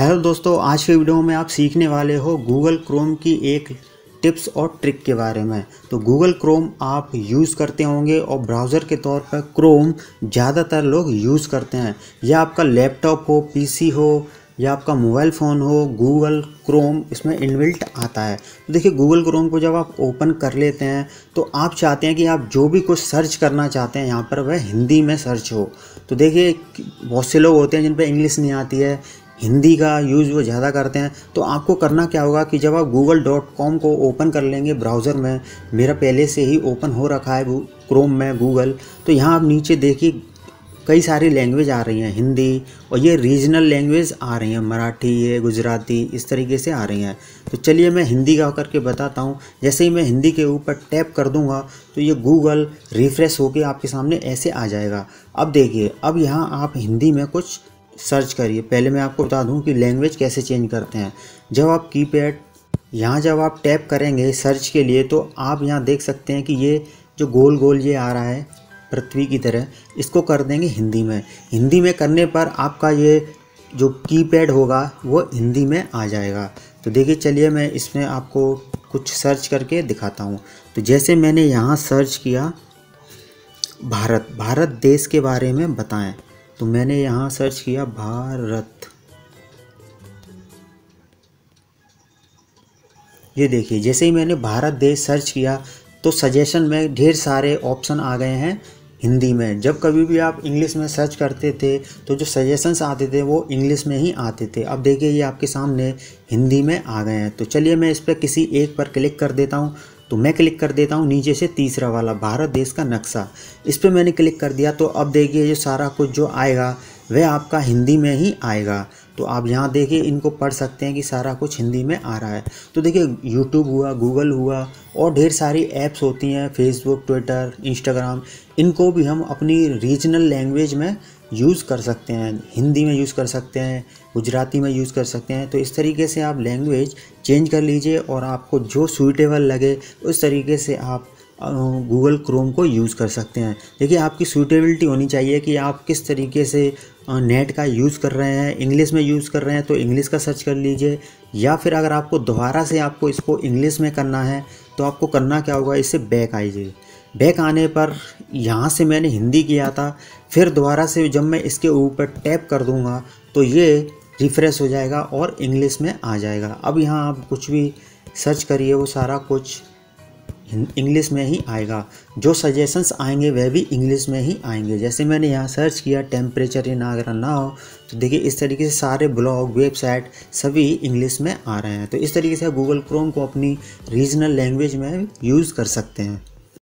Hello दोस्तों, आज के वीडियो में आप सीखने वाले हो गूगल क्रोम की एक टिप्स और ट्रिक के बारे में। तो गूगल क्रोम आप यूज़ करते होंगे और ब्राउज़र के तौर पर क्रोम ज़्यादातर लोग यूज़ करते हैं। या आपका लैपटॉप हो, पीसी हो या आपका मोबाइल फ़ोन हो, गूगल क्रोम इसमें इनबिल्ट आता है। तो देखिए, गूगल क्रोम को जब आप ओपन कर लेते हैं तो आप चाहते हैं कि आप जो भी कुछ सर्च करना चाहते हैं यहाँ पर वह हिंदी में सर्च हो। तो देखिए, बहुत से लोग होते हैं जिन पर इंग्लिश नहीं आती है, हिंदी का यूज़ वो ज़्यादा करते हैं। तो आपको करना क्या होगा कि जब आप google.com को ओपन कर लेंगे ब्राउज़र में, मेरा पहले से ही ओपन हो रखा है क्रोम में गूगल, तो यहाँ आप नीचे देखिए कई सारी लैंग्वेज आ रही हैं हिंदी, और ये रीजनल लैंग्वेज आ रही हैं, मराठी, ये गुजराती, इस तरीके से आ रही हैं। तो चलिए मैं हिंदी का करके बताता हूँ। जैसे ही मैं हिंदी के ऊपर टैप कर दूँगा तो ये गूगल रिफ़्रेश होकर आपके सामने ऐसे आ जाएगा। अब देखिए, अब यहाँ आप हिंदी में कुछ सर्च करिए। पहले मैं आपको बता दूं कि लैंग्वेज कैसे चेंज करते हैं। जब आप कीपैड यहाँ जब आप टैप करेंगे सर्च के लिए, तो आप यहाँ देख सकते हैं कि ये जो गोल गोल ये आ रहा है पृथ्वी की तरह, इसको कर देंगे हिंदी में। हिंदी में करने पर आपका ये जो कीपैड होगा वो हिंदी में आ जाएगा। तो देखिए, चलिए मैं इसमें आपको कुछ सर्च करके दिखाता हूँ। तो जैसे मैंने यहाँ सर्च किया भारत देश के बारे में बताएं, तो मैंने यहाँ सर्च किया भारत। ये देखिए, जैसे ही मैंने भारत देश सर्च किया तो सजेशन में ढेर सारे ऑप्शन आ गए हैं हिंदी में। जब कभी भी आप इंग्लिश में सर्च करते थे तो जो सजेशंस आते थे वो इंग्लिश में ही आते थे। अब देखिए, ये आपके सामने हिंदी में आ गए हैं। तो चलिए मैं इस पर किसी एक पर क्लिक कर देता हूँ। तो मैं क्लिक कर देता हूँ नीचे से तीसरा वाला, भारत देश का नक्शा। इस पर मैंने क्लिक कर दिया तो अब देखिए ये सारा कुछ जो आएगा वह आपका हिंदी में ही आएगा। तो आप यहाँ देखिए, इनको पढ़ सकते हैं कि सारा कुछ हिंदी में आ रहा है। तो देखिए, यूट्यूब हुआ, गूगल हुआ, और ढेर सारी ऐप्स होती हैं, फेसबुक, ट्विटर, इंस्टाग्राम, इनको भी हम अपनी रीजनल लैंग्वेज में यूज़ कर सकते हैं। हिंदी में यूज़ कर सकते हैं, गुजराती में यूज़ कर सकते हैं। तो इस तरीके से आप लैंग्वेज चेंज कर लीजिए और आपको जो सूटेबल लगे उस तरीके से आप गूगल क्रोम को यूज़ कर सकते हैं। देखिए, आपकी सूटेबिलिटी होनी चाहिए कि आप किस तरीके से नेट का यूज़ कर रहे हैं। इंग्लिश में यूज़ कर रहे हैं तो इंग्लिश का सर्च कर लीजिए, या फिर अगर आपको दोबारा से आपको इसको इंग्लिश में करना है तो आपको करना क्या होगा, इससे बैक आइए। बैक आने पर यहाँ से मैंने हिंदी किया था, फिर दोबारा से जब मैं इसके ऊपर टैप कर दूँगा तो ये रिफ़्रेश हो जाएगा और इंग्लिश में आ जाएगा। अब यहाँ आप कुछ भी सर्च करिए, वो सारा कुछ इंग्लिश में ही आएगा। जो सजेशंस आएंगे वह भी इंग्लिश में ही आएंगे। जैसे मैंने यहाँ सर्च किया टेम्परेचर इन आगरा नाउ, तो देखिए इस तरीके से सारे ब्लॉग, वेबसाइट सभी इंग्लिश में आ रहे हैं। तो इस तरीके से गूगल क्रोम को अपनी रीजनल लैंग्वेज में यूज़ कर सकते हैं।